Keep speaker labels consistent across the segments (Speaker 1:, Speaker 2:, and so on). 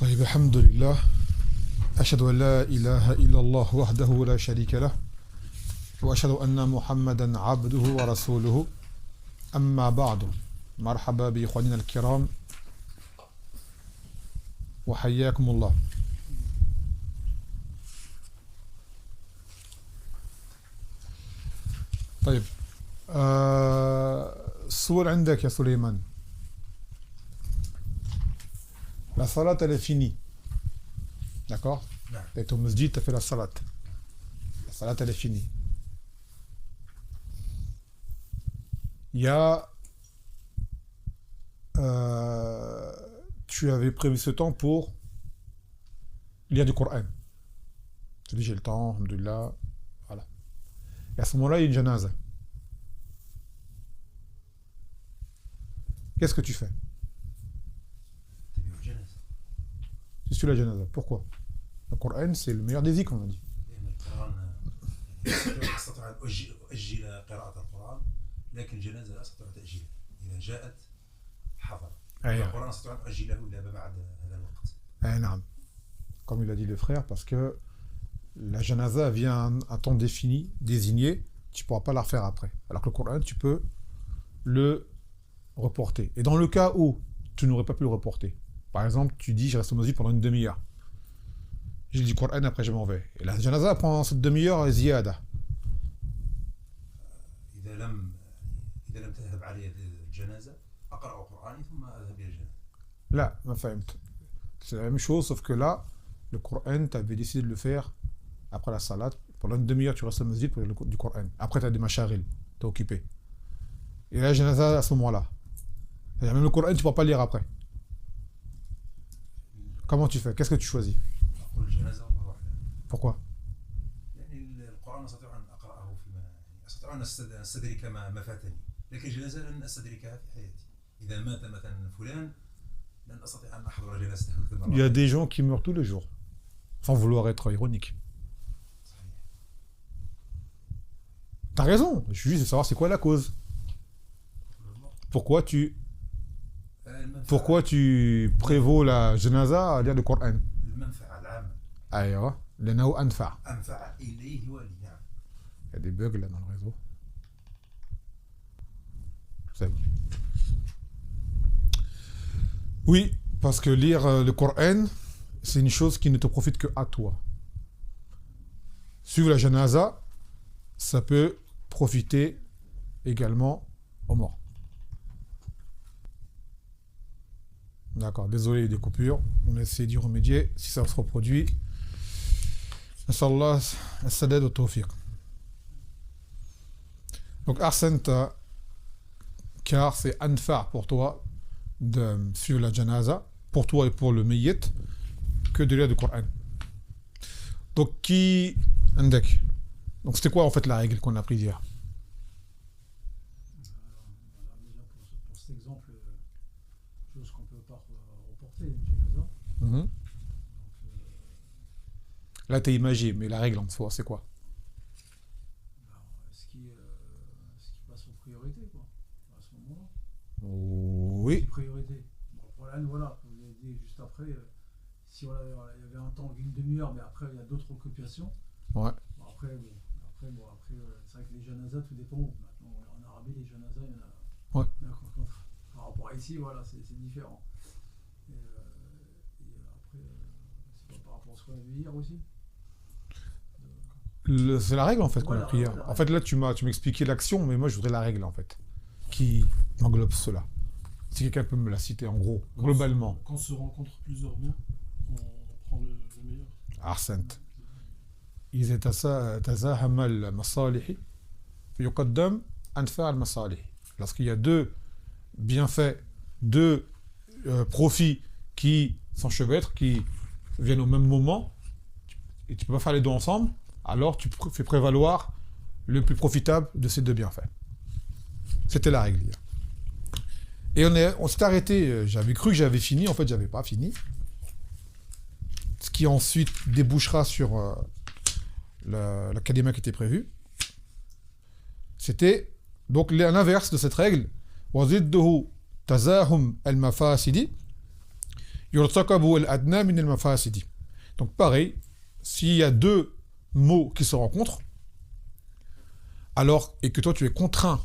Speaker 1: طيب الحمد لله أشهد أن لا إله إلا الله وحده لا شريك له وأشهد أن محمدا عبده ورسوله أما بعد مرحبا بإخواننا الكرام وحياكم الله. طيب السؤال عندك يا سليمان. La salat elle est finie. D'accord? Et ton masjid t'as fait la salat. La salat elle est finie. Il y a tu avais prévu ce temps pour lire du Coran. Tu dis j'ai le temps, alhamdoulilah. Voilà. Et à ce moment-là, il y a une janaza. Qu'est-ce que tu fais? Tu suis la janaza. Pourquoi? Le Coran, c'est le meilleur des zikrs, on a dit. Comme il a dit le frère, parce que la janaza vient à un temps défini, désigné, tu ne pourras pas la refaire après. Alors que le Coran, tu peux le reporter. Et dans le cas où tu n'aurais pas pu le reporter, par exemple, tu dis, je reste au masjid pendant une demi-heure. Je lis du Coran, après je m'en vais. Et la janaza prend cette demi-heure ziyada. Là, ma femme. C'est la même chose, sauf que là, le Coran, tu avais décidé de le faire après la salat. Pendant une demi-heure, tu restes au masjid pour lire du Coran. Après, tu as des macharil, tu es occupé. Et la janaza à ce moment-là. C'est-à-dire, même le Coran, tu ne pourras pas lire après. Comment tu fais? Qu'est-ce que tu choisis? Pourquoi? Il y a des gens qui meurent tous les jours, sans vouloir être ironique. T'as raison, je suis juste de savoir c'est quoi la cause. Pourquoi tu prévaux la janaza à lire le Coran? Aïe, l'enao anfa. Il y a des bugs là dans le réseau. C'est bon. Oui, parce que lire le Coran, c'est une chose qui ne te profite que à toi. Suivre la janaza, ça peut profiter également aux morts. D'accord, désolé, il y a des coupures. On essaie d'y remédier. Si ça se reproduit, Inch'Allah, as-sadad wa tawfiq. Donc, Arsenta, car c'est anfa pour toi de suivre la janaza, pour toi et pour le mayyit, que de lire du Coran. Donc, qui. Indek. Donc, c'était quoi en fait la règle qu'on a prise hier? Là, t'es imagé, mais la règle en soi, c'est quoi?
Speaker 2: Ce qui passe en priorité, quoi, à ce moment-là.
Speaker 1: Oui.
Speaker 2: Priorité. Bon, voilà, vous avez dit juste après, si voilà, il y avait un temps, une demi-heure, mais après, il y a d'autres occupations.
Speaker 1: Ouais.
Speaker 2: Bon, après, c'est vrai que les janazas, tout dépend où. Maintenant, en Arabie, les janazas, il y en a.
Speaker 1: Ouais.
Speaker 2: Par rapport à ici, voilà, c'est différent. Et après, c'est pas par rapport à ce qu'on a vu hier aussi.
Speaker 1: C'est la règle en fait qu'on a pris hier.
Speaker 2: Voilà.
Speaker 1: En fait là tu m'expliquais l'action, mais moi je voudrais la règle en fait, qui englobe cela. Si quelqu'un peut me la citer en gros, globalement.
Speaker 3: Quand on se rencontre plusieurs biens, on prend le meilleur.
Speaker 1: Ahsant. إذا تزاحم المصالح فيقدم أنفع المصالح. Lorsqu'il y a deux bienfaits, deux profits qui s'enchevêtrent, qui viennent au même moment, et tu peux pas faire les deux ensemble, alors tu fais prévaloir le plus profitable de ces deux bienfaits. C'était la règle hier. Et on s'est arrêté, j'avais cru que j'avais fini, en fait j'avais pas fini. Ce qui ensuite débouchera sur la kalima qui était prévue. C'était donc l'inverse de cette règle. وَزِدُّهُ تَزَاهُمْ الْمَفَاسِدِ. يرتكب الأدنى من المفاسد. Donc pareil, s'il y a deux mots qui se rencontrent, alors, et que toi tu es contraint,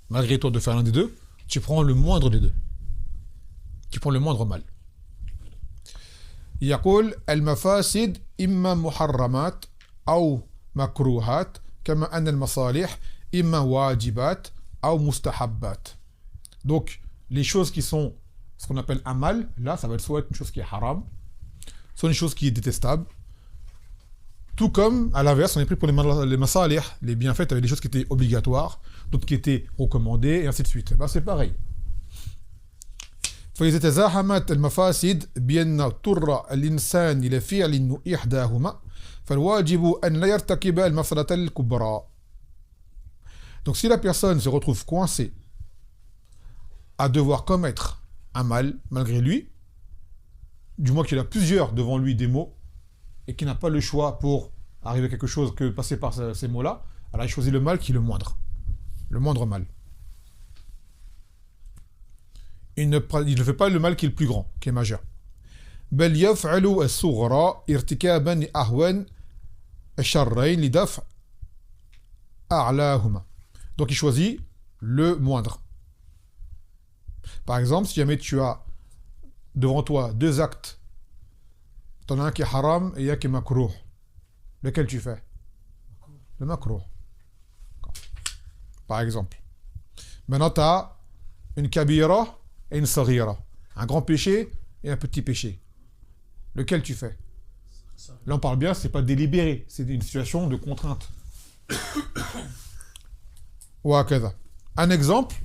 Speaker 1: malgré toi, de faire l'un des deux, tu prends le moindre des deux. Tu prends le moindre mal. يقول المفاسد إما محرمات أو مكروهات كما أن المصالح إما واجبات أو مستحبات. Donc, les choses qui sont ce qu'on appelle un mal, là, ça va être soit une chose qui est haram, soit une chose qui est détestable. Tout comme, à l'inverse, on est pris pour les masalih, les bienfaits, avec des choses qui étaient obligatoires, d'autres qui étaient recommandées, et ainsi de suite. Ben, c'est pareil. فإذا تزاحمت المفاسد بأن اضطر الإنسان إلى فعل إحداهما فالواجب أن لا يرتكب المفسدة الكبرى. Donc si la personne se retrouve coincée à devoir commettre un mal malgré lui, du moins qu'il a plusieurs devant lui des mots, et qu'il n'a pas le choix pour arriver à quelque chose que passer par ces mots-là, alors il choisit le mal qui est le moindre mal. Il ne fait pas le mal qui est le plus grand, qui est majeur. بل يفعل الصغرى ارتكابا لأهون الشرين لدفع أعلاهما. Donc il choisit le moindre. Par exemple, si jamais tu as devant toi deux actes, t'en as un qui est haram et un qui est makrouh, lequel tu fais? Le makrouh. Par exemple. Maintenant, tu as une kabira et une saghira. Un grand péché et un petit péché. Lequel tu fais? Là, on parle bien, c'est pas délibéré, c'est une situation de contrainte. Un exemple.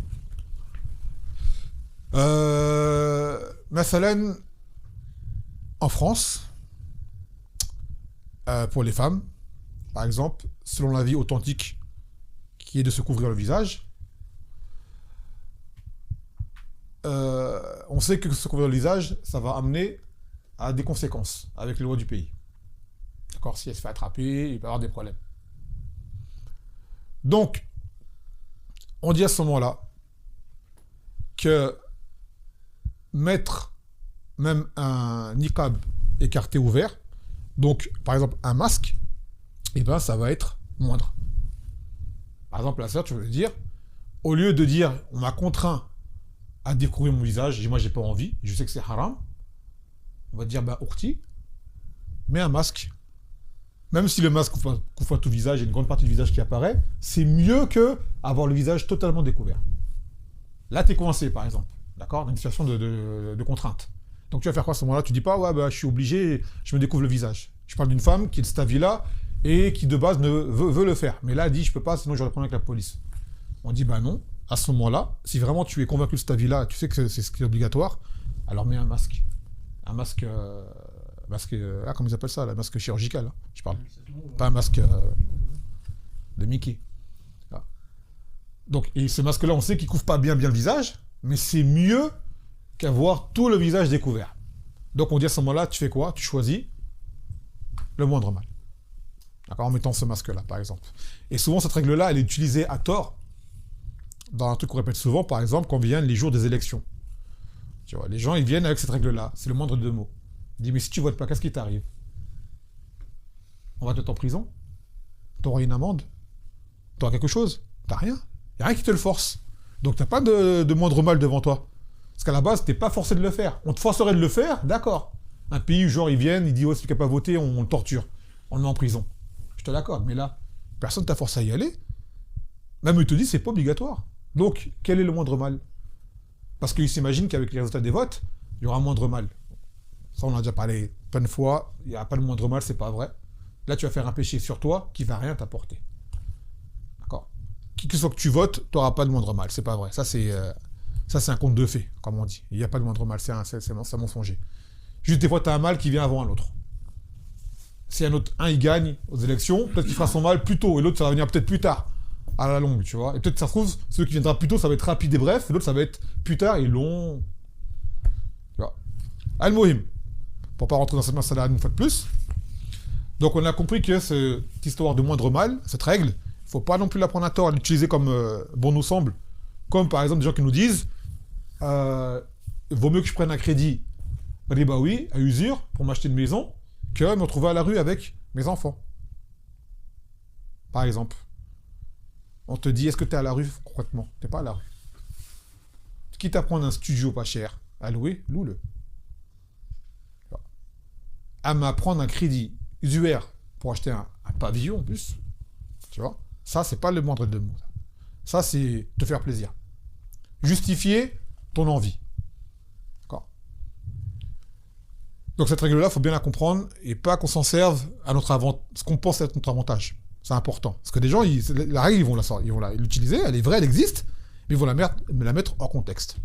Speaker 1: مثلا en France, pour les femmes, par exemple, selon l'avis authentique qui est de se couvrir le visage, on sait que se couvrir le visage, ça va amener à des conséquences avec les lois du pays. D'accord? Si elle se fait attraper, il peut y avoir des problèmes. Donc, on dit à ce moment-là que mettre même un niqab écarté ouvert, donc par exemple un masque, et ben ça va être moindre. Par exemple, la sœur, tu veux dire, au lieu de dire on m'a contraint à découvrir mon visage, et moi j'ai pas envie, je sais que c'est haram, on va dire bah ourti, mets un masque. Même si le masque couvre pas tout le visage, il y a une grande partie du visage qui apparaît, c'est mieux que avoir le visage totalement découvert. Là, tu es coincé, par exemple, d'accord, dans une situation de contrainte. Donc tu vas faire quoi à ce moment-là? Tu dis pas ouais bah je suis obligé, je me découvre le visage. Je parle d'une femme qui est de cet avis-là et qui de base veut le faire, mais là elle dit je peux pas, sinon j'aurais problème avec la police. On dit bah non. À ce moment-là, si vraiment tu es convaincu de cet avis-là, tu sais que c'est ce qui est obligatoire, alors mets un masque. Un masque, comment ils appellent ça, le masque chirurgical, hein, je parle. Pas un masque de Mickey. Là. Donc, et ce masque-là, on sait qu'il couvre pas bien le visage, mais c'est mieux qu'avoir tout le visage découvert. Donc on dit à ce moment-là, tu fais quoi? Tu choisis le moindre mal. D'accord, en mettant ce masque-là, par exemple. Et souvent, cette règle-là, elle est utilisée à tort dans un truc qu'on répète souvent, par exemple, quand viennent les jours des élections. Tu vois, les gens, ils viennent avec cette règle-là. C'est le moindre de deux mots. Ils disent, mais si tu votes pas, qu'est-ce qui t'arrive? On va te mettre en prison? T'auras une amende? T'auras quelque chose? T'as rien. Il n'y a rien qui te le force. Donc t'as pas de moindre mal devant toi. Parce qu'à la base, t'es pas forcé de le faire. On te forcerait de le faire, d'accord. Un pays, genre, ils viennent, ils disent, oh, celui qui n'a pas voté, on le torture. On le met en prison. Je te l'accorde. Mais là, personne t'a forcé à y aller. Même ils te disent, c'est pas obligatoire. Donc, quel est le moindre mal? Parce qu'ils s'imaginent qu'avec les résultats des votes, il y aura un moindre mal. Ça, on en a déjà parlé plein de fois. Il n'y a pas le moindre mal, c'est pas vrai. Là, tu vas faire un péché sur toi qui va rien t'apporter. D'accord? Qui que soit que tu votes, tu n'auras pas de moindre mal. C'est pas vrai. Ça, c'est un conte de fées, comme on dit. Il n'y a pas de moindre mal. C'est mensonger. Juste des fois, tu as un mal qui vient avant un autre. Si un il gagne aux élections, peut-être qu'il fera son mal plus tôt, et l'autre, ça va venir peut-être plus tard. À la longue, tu vois. Et peut-être ça se trouve, celui qui viendra plus tôt, ça va être rapide et bref, et l'autre, ça va être plus tard et long. Tu vois. Al-Mohim. Pour pas rentrer dans cette masala une fois de plus. Donc, on a compris que cette histoire de moindre mal, cette règle, il ne faut pas non plus la prendre à tort, l'utiliser comme bon nous semble. Comme par exemple des gens qui nous disent vaut mieux que je prenne un crédit ribaoui, à usure, pour m'acheter une maison, que me retrouver à la rue avec mes enfants. Par exemple. On te dit, est-ce que tu es à la rue concrètement? Tu n'es pas à la rue. Quitte à prendre un studio pas cher, à louer, loue-le. À m'apprendre un crédit usuaire pour acheter un pavillon en plus, tu vois, ça, c'est pas le moindre de mots. Ça, c'est te faire plaisir. Justifier ton envie. D'accord? Donc cette règle-là, il faut bien la comprendre et pas qu'on s'en serve à notre ce qu'on pense être notre avantage. C'est important. Parce que des gens, la règle, ils vont l'utiliser, elle est vraie, elle existe, mais ils vont la mettre hors contexte.